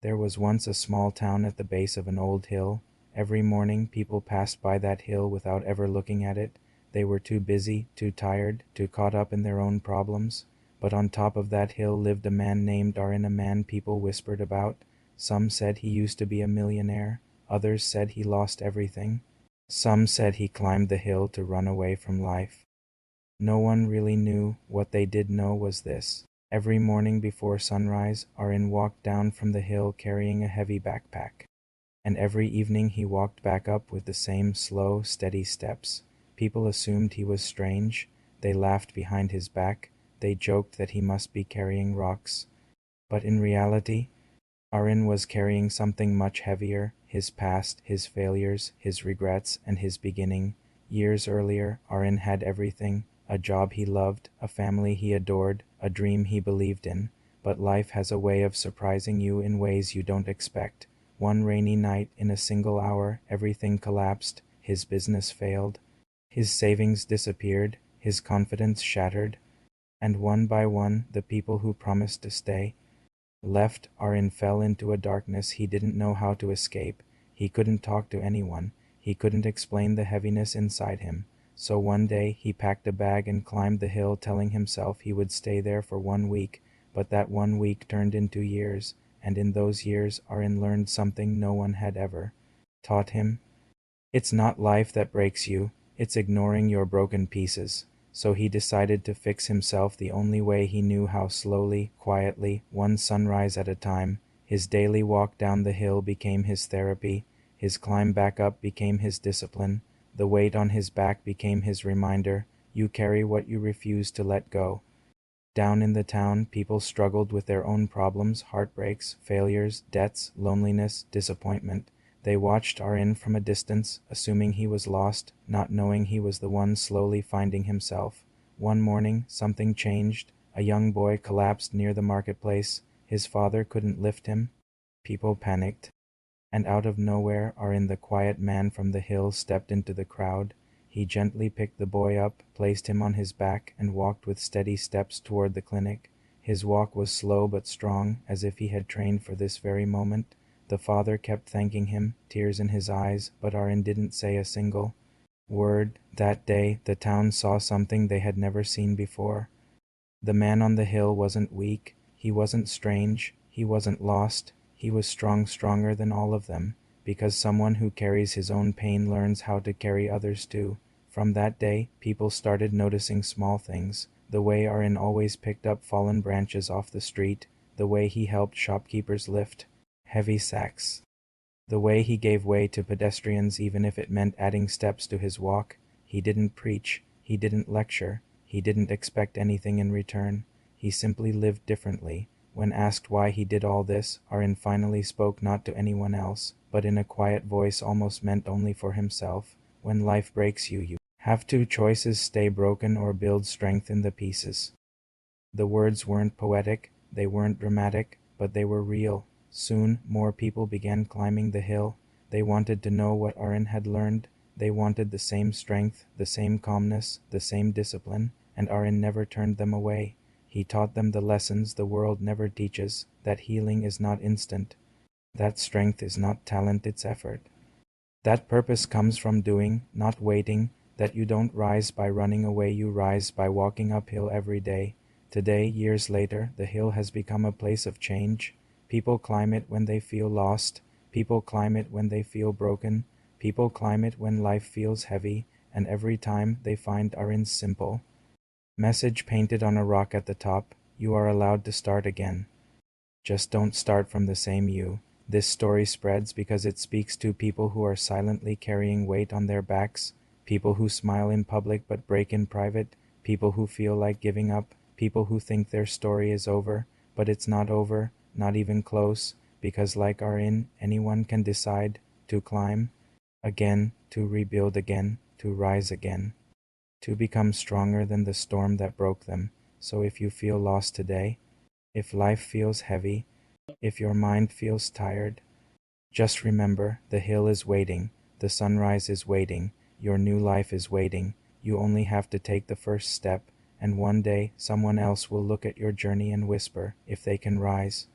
There was once a small town at the base of an old hill. Every morning people passed by that hill without ever looking at it. They were too busy, too tired, too caught up in their own problems. But on top of that hill lived a man named Arin, a man people whispered about. Some said he used to be a millionaire. Others said he lost everything. Some said he climbed the hill to run away from life. No one really knew. What they did know was this. Every morning before sunrise, Arin walked down from the hill carrying a heavy backpack. And every evening he walked back up with the same slow, steady steps. People assumed he was strange. They laughed behind his back. They joked that he must be carrying rocks. But in reality, Arin was carrying something much heavier: his past, his failures, his regrets, and his beginning. Years earlier, Arin had everything: a job he loved, a family he adored, a dream he believed in. But life has a way of surprising you in ways you don't expect. One rainy night, in a single hour, everything collapsed. His business failed. His savings disappeared. His confidence shattered. And one by one, the people who promised to stay left. Arin fell into a darkness he didn't know how to escape. He couldn't talk to anyone. He couldn't explain the heaviness inside him. So one day he packed a bag and climbed the hill, telling himself he would stay there for 1 week. But that 1 week turned into years, and in those years Arin learned something no one had ever taught him. It's not life that breaks you, it's ignoring your broken pieces. So he decided to fix himself the only way he knew how: slowly, quietly, one sunrise at a time. His daily walk down the hill became his therapy. His climb back up became his discipline. The weight on his back became his reminder: you carry what you refuse to let go. Down in the town, people struggled with their own problems: heartbreaks, failures, debts, loneliness, disappointment. They watched Arin from a distance, assuming he was lost, not knowing he was the one slowly finding himself. One morning, something changed. A young boy collapsed near the marketplace. His father couldn't lift him. People panicked. And out of nowhere, Arin, the quiet man from the hill, stepped into the crowd. He gently picked the boy up, placed him on his back, and walked with steady steps toward the clinic. His walk was slow but strong, as if he had trained for this very moment. The father kept thanking him, tears in his eyes, but Arin didn't say a single word. That day, the town saw something they had never seen before. The man on the hill wasn't weak. He wasn't strange. He wasn't lost. He was strong, stronger than all of them, because someone who carries his own pain learns how to carry others too. From that day, people started noticing small things: the way Arin always picked up fallen branches off the street, the way he helped shopkeepers lift heavy sacks, the way he gave way to pedestrians even if it meant adding steps to his walk. He didn't preach, he didn't lecture, he didn't expect anything in return. He simply lived differently. When asked why he did all this, Arin finally spoke, not to anyone else, but in a quiet voice almost meant only for himself. When life breaks you, you have two choices: stay broken or build strength in the pieces. The words weren't poetic, they weren't dramatic, but they were real. Soon, more people began climbing the hill. They wanted to know what Arin had learned. They wanted the same strength, the same calmness, the same discipline, and Arin never turned them away. He taught them the lessons the world never teaches: that healing is not instant, that strength is not talent, it's effort, that purpose comes from doing, not waiting, that you don't rise by running away, you rise by walking uphill every day. Today, years later, the hill has become a place of change. People climb it when they feel lost. People climb it when they feel broken. People climb it when life feels heavy, and every time they find Arin's simple message painted on a rock at the top: you are allowed to start again. Just don't start from the same you. This story spreads because it speaks to people who are silently carrying weight on their backs, people who smile in public but break in private, people who feel like giving up, people who think their story is over, but it's not over, not even close, because like Arin, anyone can decide to climb again, to rebuild again, to rise again, to become stronger than the storm that broke them. So if you feel lost today, if life feels heavy, if your mind feels tired, just remember, the hill is waiting, the sunrise is waiting, your new life is waiting. You only have to take the first step, and one day someone else will look at your journey and whisper, if they can rise,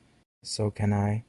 so can I.